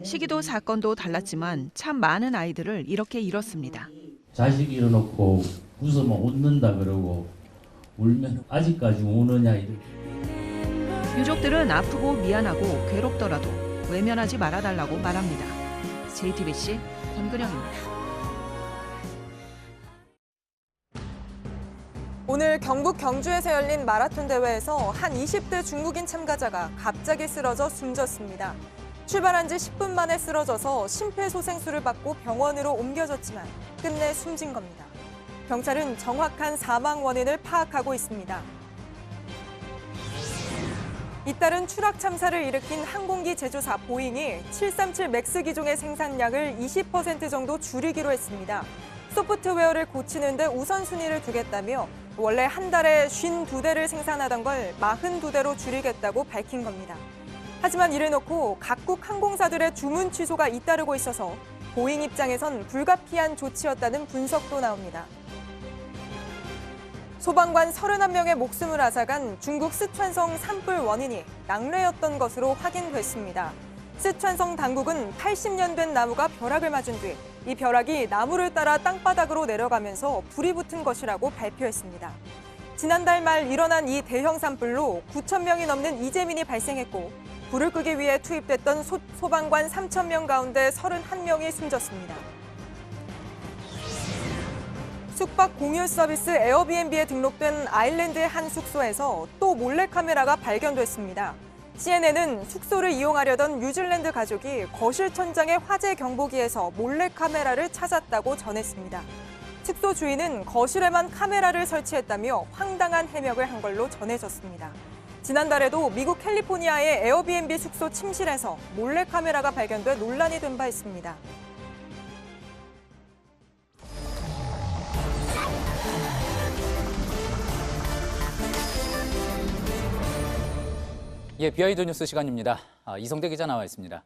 시기도 사건도 달랐지만 참 많은 아이들을 이렇게 잃었습니다. 자식 잃어놓고 웃으면 웃는다 그러고 울면 아직까지 우느냐 이렇게. 유족들은 아프고 미안하고 괴롭더라도 외면하지 말아달라고 말합니다. JTBC 권근영입니다. 오늘 경북 경주에서 열린 마라톤 대회에서 한 20대 중국인 참가자가 갑자기 쓰러져 숨졌습니다. 출발한 지 10분 만에 쓰러져서 심폐소생술을 받고 병원으로 옮겨졌지만 끝내 숨진 겁니다. 경찰은 정확한 사망 원인을 파악하고 있습니다. 잇따른 추락 참사를 일으킨 항공기 제조사 보잉이 737 맥스 기종의 생산량을 20% 정도 줄이기로 했습니다. 소프트웨어를 고치는 데 우선순위를 두겠다며 원래 한 달에 52대를 생산하던 걸 42대로 줄이겠다고 밝힌 겁니다. 하지만 이를 놓고 각국 항공사들의 주문 취소가 잇따르고 있어서 보잉 입장에선 불가피한 조치였다는 분석도 나옵니다. 소방관 31명의 목숨을 앗아간 중국 스촨성 산불 원인이 낙뢰였던 것으로 확인됐습니다. 스촨성 당국은 80년 된 나무가 벼락을 맞은 뒤 이 벼락이 나무를 따라 땅바닥으로 내려가면서 불이 붙은 것이라고 발표했습니다. 지난달 말 일어난 이 대형 산불로 9,000명이 넘는 이재민이 발생했고 불을 끄기 위해 투입됐던 소방관 3,000명 가운데 31명이 숨졌습니다. 숙박 공유 서비스 에어비앤비에 등록된 아일랜드의 한 숙소에서 또 몰래카메라가 발견됐습니다. CNN은 숙소를 이용하려던 뉴질랜드 가족이 거실 천장의 화재 경보기에서 몰래카메라를 찾았다고 전했습니다. 숙소 주인은 거실에만 카메라를 설치했다며 황당한 해명을 한 걸로 전해졌습니다. 지난달에도 미국 캘리포니아의 에어비앤비 숙소 침실에서 몰래카메라가 발견돼 논란이 된 바 있습니다. 예, 비하이드 뉴스 시간입니다. 이성대 기자 나와 있습니다.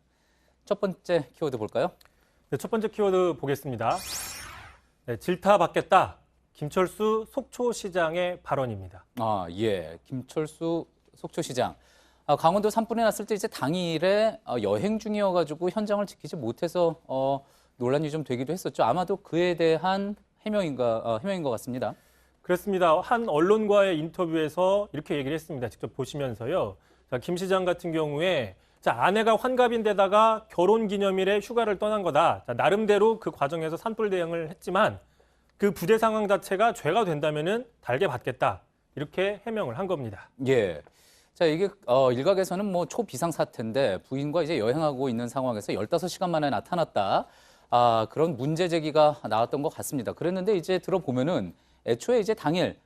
첫 번째 키워드 볼까요? 네, 첫 번째 키워드 보겠습니다. 네, 질타받겠다. 김철수 속초시장의 발언입니다. 예, 김철수 속초시장. 강원도 산불이 났을 때 이제 당일에 여행 중이어가지고 현장을 지키지 못해서 논란이 좀 되기도 했었죠. 아마도 그에 대한 해명인 것 같습니다. 그렇습니다. 한 언론과의 인터뷰에서 이렇게 얘기를 했습니다. 직접 보시면서요. 자, 김 시장 같은 경우에 아내가 환갑인데다가 결혼기념일에 휴가를 떠난 거다. 자, 나름대로 그 과정에서 산불 대응을 했지만 그 부재 상황 자체가 죄가 된다면은 달게 받겠다. 이렇게 해명을 한 겁니다. 예. 자, 이게 일각에서는 뭐 초비상 사태인데 부인과 이제 여행하고 있는 상황에서 15시간 만에 나타났다. 그런 문제 제기가 나왔던 것 같습니다. 그랬는데 이제 들어보면은 애초에 이제 당일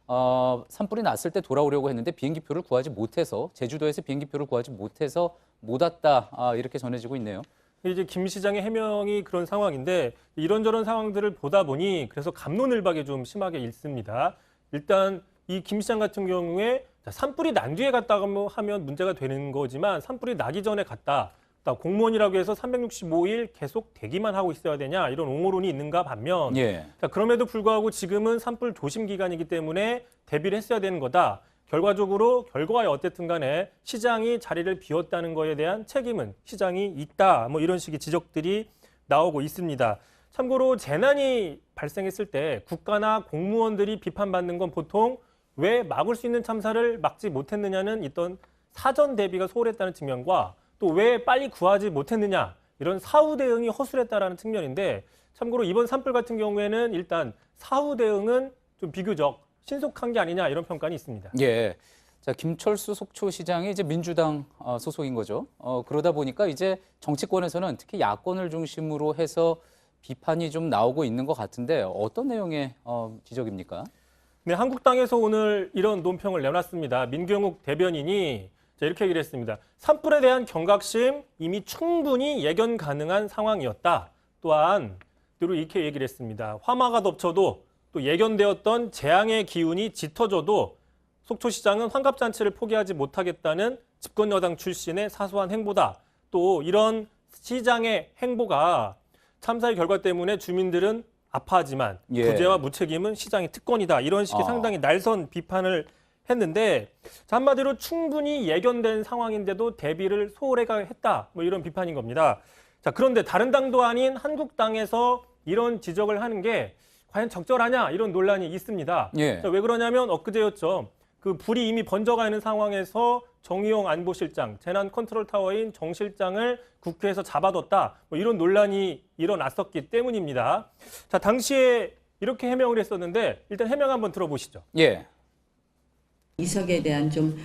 산불이 났을 때 돌아오려고 했는데 비행기표를 구하지 못해서 제주도에서 비행기표를 구하지 못해서 못 왔다. 이렇게 전해지고 있네요. 이제 김 시장의 해명이 그런 상황인데 이런저런 상황들을 보다 보니 그래서 갑론을박이 좀 심하게 있습니다. 일단 이 김 시장 같은 경우에 산불이 난 뒤에 갔다고 하면 문제가 되는 거지만 산불이 나기 전에 갔다. 공무원이라고 해서 365일 계속 대기만 하고 있어야 되냐 이런 옹호론이 있는가 반면 예. 그럼에도 불구하고 지금은 산불 조심 기간이기 때문에 대비를 했어야 되는 거다. 결과적으로 결과에 어쨌든 간에 시장이 자리를 비웠다는 거에 대한 책임은 시장이 있다. 뭐 이런 식의 지적들이 나오고 있습니다. 참고로 재난이 발생했을 때 국가나 공무원들이 비판받는 건 보통 왜 막을 수 있는 참사를 막지 못했느냐는 있던 사전 대비가 소홀했다는 측면과 또 왜 빨리 구하지 못했느냐 이런 사후 대응이 허술했다라는 측면인데 참고로 이번 산불 같은 경우에는 일단 사후 대응은 좀 비교적 신속한 게 아니냐 이런 평가는 있습니다. 예. 자, 김철수 속초시장이 이제 민주당 소속인 거죠. 그러다 보니까 이제 정치권에서는 특히 야권을 중심으로 해서 비판이 좀 나오고 있는 것 같은데 어떤 내용의 지적입니까? 네, 한국당에서 오늘 이런 논평을 내놨습니다. 민경욱 대변인이 이렇게 얘기를 했습니다. 산불에 대한 경각심 이미 충분히 예견 가능한 상황이었다. 또한 이렇게 얘기를 했습니다. 화마가 덮쳐도 또 예견되었던 재앙의 기운이 짙어져도 속초시장은 환갑잔치를 포기하지 못하겠다는 집권여당 출신의 사소한 행보다. 또 이런 시장의 행보가 참사의 결과 때문에 주민들은 아파하지만 부재와 무책임은 시장의 특권이다. 이런 식의 상당히 날선 비판을 했는데 한마디로 충분히 예견된 상황인데도 대비를 소홀히 했다. 뭐 이런 비판인 겁니다. 자, 그런데 다른 당도 아닌 한국당에서 이런 지적을 하는 게 과연 적절하냐 이런 논란이 있습니다. 예. 자, 왜 그러냐면 엊그제였죠. 그 불이 이미 번져가 있는 상황에서 정의용 안보실장, 재난컨트롤타워인 정 실장을 국회에서 잡아뒀다. 뭐 이런 논란이 일어났었기 때문입니다. 자, 당시에 이렇게 해명을 했었는데 일단 해명 한번 들어보시죠. 예. 이석에 대한 좀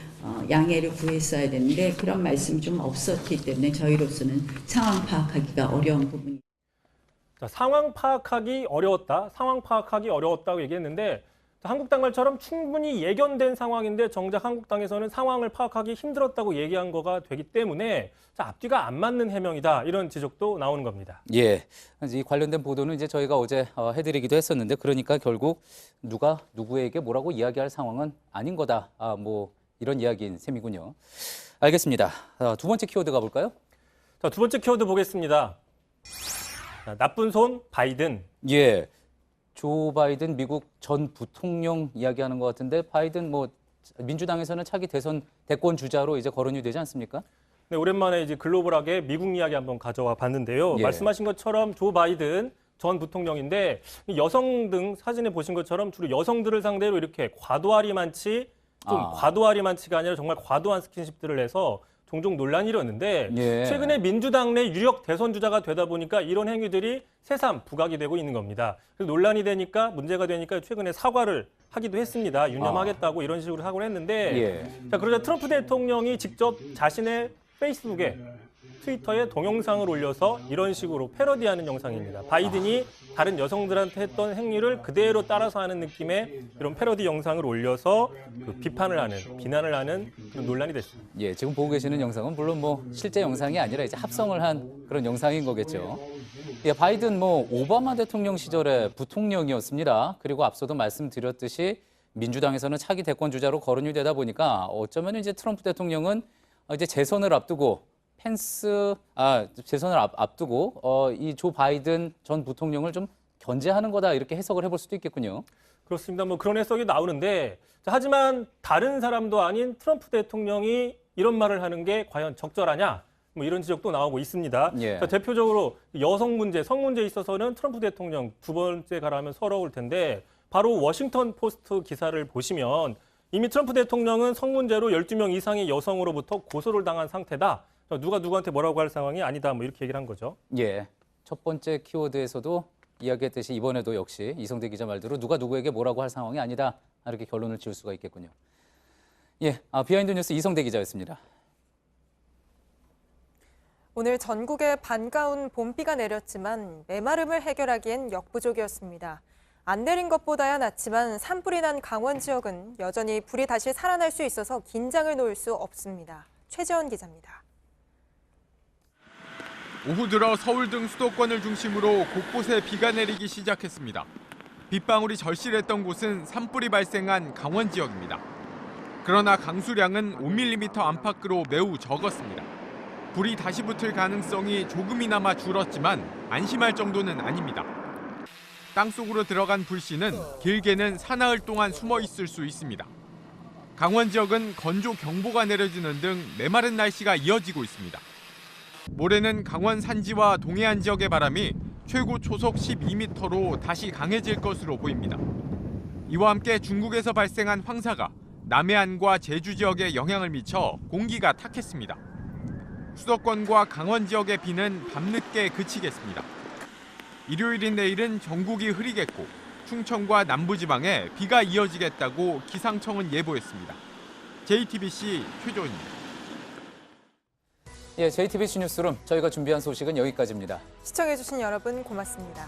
양해를 구했어야 되는데 그런 말씀이 좀 없었기 때문에 저희로서는 상황 파악하기가 어려운 부분이. 자, 상황 파악하기 어려웠다. 상황 파악하기 어려웠다고 얘기했는데 한국당 말처럼 충분히 예견된 상황인데 정작 한국당에서는 상황을 파악하기 힘들었다고 얘기한 거가 되기 때문에 앞뒤가 안 맞는 해명이다. 이런 지적도 나오는 겁니다. 예. 이 관련된 보도는 이제 저희가 어제 해드리기도 했었는데 그러니까 결국 누가 누구에게 뭐라고 이야기할 상황은 아닌 거다. 뭐 이런 이야기인 셈이군요. 알겠습니다. 두 번째 키워드 가볼까요? 자, 두 번째 키워드 보겠습니다. 자, 나쁜 손 바이든. 예. 조 바이든 미국 전 부통령 이야기하는 것 같은데 바이든 뭐 민주당에서는 차기 대권 주자로 이제 거론이 되지 않습니까? 네, 오랜만에 이제 글로벌하게 미국 이야기 한번 가져와 봤는데요. 예. 말씀하신 것처럼 조 바이든 전 부통령인데 여성 등 사진에 보신 것처럼 주로 여성들을 상대로 이렇게 과도하리 많지 과도하리 많지가 아니라 정말 과도한 스킨십들을 해서 종종 논란이 일었는데 예. 최근에 민주당 내 유력 대선 주자가 되다 보니까 이런 행위들이 새삼 부각이 되고 있는 겁니다. 그래서 논란이 되니까 문제가 되니까 최근에 사과를 하기도 했습니다. 유념하겠다고 이런 식으로 사과를 했는데 예. 자, 그러자 트럼프 대통령이 직접 자신의 페이스북에 트위터에 동영상을 올려서 이런 식으로 패러디하는 영상입니다. 바이든이 다른 여성들한테 했던 행위를 그대로 따라서 하는 느낌의 이런 패러디 영상을 올려서 비판을 하는, 비난을 하는 그런 논란이 됐습니다. 예, 지금 보고 계시는 영상은 물론 뭐 실제 영상이 아니라 이제 합성을 한 그런 영상인 거겠죠. 예, 바이든 뭐 오바마 대통령 시절에 부통령이었습니다. 그리고 앞서도 말씀드렸듯이 민주당에서는 차기 대권 주자로 거론이 되다 보니까 어쩌면 이제 트럼프 대통령은 이제 재선을 앞두고 이 조 바이든 전 부통령을 좀 견제하는 거다 이렇게 해석을 해볼 수도 있겠군요. 그렇습니다. 뭐 그런 해석이 나오는데 하지만 다른 사람도 아닌 트럼프 대통령이 이런 말을 하는 게 과연 적절하냐? 뭐 이런 지적도 나오고 있습니다. 예. 대표적으로 여성 문제, 성 문제에 있어서는 트럼프 대통령 두 번째 가라면 서러울 텐데 바로 워싱턴 포스트 기사를 보시면 이미 트럼프 대통령은 성 문제로 12명 이상의 여성으로부터 고소를 당한 상태다. 누가 누구한테 뭐라고 할 상황이 아니다. 뭐 이렇게 얘기를 한 거죠. 예. 첫 번째 키워드에서도 이야기했듯이 이번에도 역시 이성대 기자 말대로 누가 누구에게 뭐라고 할 상황이 아니다. 이렇게 결론을 지을 수가 있겠군요. 예, 비하인드 뉴스 이성대 기자였습니다. 오늘 전국에 반가운 봄비가 내렸지만 메마름을 해결하기엔 역부족이었습니다. 안 내린 것보다야 낫지만 산불이 난 강원 지역은 여전히 불이 다시 살아날 수 있어서 긴장을 놓을 수 없습니다. 최재원 기자입니다. 오후 들어 서울 등 수도권을 중심으로 곳곳에 비가 내리기 시작했습니다. 빗방울이 절실했던 곳은 산불이 발생한 강원 지역입니다. 그러나 강수량은 5mm 안팎으로 매우 적었습니다. 불이 다시 붙을 가능성이 조금이나마 줄었지만 안심할 정도는 아닙니다. 땅속으로 들어간 불씨는 길게는 사나흘 동안 숨어 있을 수 있습니다. 강원 지역은 건조 경보가 내려지는 등 메마른 날씨가 이어지고 있습니다. 모레는 강원 산지와 동해안 지역의 바람이 최고 초속 12m로 다시 강해질 것으로 보입니다. 이와 함께 중국에서 발생한 황사가 남해안과 제주 지역에 영향을 미쳐 공기가 탁했습니다. 수도권과 강원 지역의 비는 밤늦게 그치겠습니다. 일요일인 내일은 전국이 흐리겠고 충청과 남부지방에 비가 이어지겠다고 기상청은 예보했습니다. JTBC 최조원입니다. 예, JTBC 뉴스룸 저희가 준비한 소식은 여기까지입니다. 시청해주신 여러분 고맙습니다.